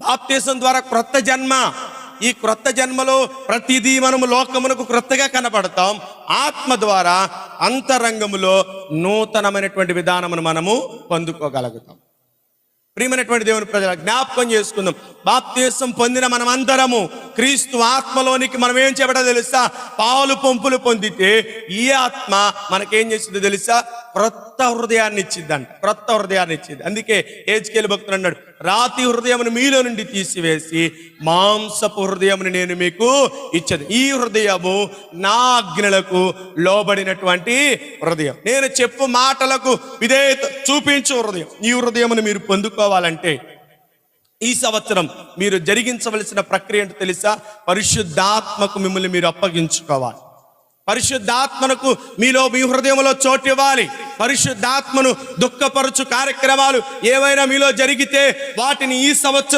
బాప్తిసం ద్వారా క్రొత్త జన్మ. ఈ క్రొత్త జన్మలో ప్రతిదీ మనము లోకమునకు క్రొత్తగా కనపడతాం. ఆత్మ ద్వారా అంతరంగములో నూతనమైనటువంటి విధానమును మనము పొందుకోగలుగుతాం. ప్రియమైనటువంటి దేవుని ప్రజల జ్ఞాపకం చేసుకుందాం, బాప్తిసం పొందిన మనమందరము క్రీస్తు ఆత్మలోనికి మనం ఏం చేయబడో తెలుసా? పాలు పంపులు పొందితే ఈ ఆత్మ మనకేం చేసిందో తెలుసా? క్రొత్త హృదయాన్ని ఇచ్చిద్దంట, క్రొత్త హృదయాన్ని ఇచ్చింది. అందుకే హెజ్కేలు భక్తుడు అన్నాడు, రాతి హృదయమును మీలో నుండి తీసివేసి మాంసపు హృదయమును నేను మీకు ఇచ్చదు. ఈ హృదయము నా ఆజ్ఞలకు లోబడినటువంటి హృదయం, నేను చెప్పు మాటలకు విధేయత చూపించు హృదయం. ఈ హృదయమును మీరు పొందుకోవాలంటే ఈ సంవత్సరం మీరు జరిగించవలసిన ప్రక్రియ ఏంటో తెలుసా? పరిశుద్ధాత్మకు మిమ్మల్ని మీరు అప్పగించుకోవాలి. పరిశుద్ధాత్మకు మీలో మీ హృదయంలో చోటు ఇవ్వాలి. పరిశుద్ధాత్మను దుఃఖపరచు కార్యక్రమాలు ఏవైనా మీలో జరిగితే వాటిని ఈ సంవత్సరం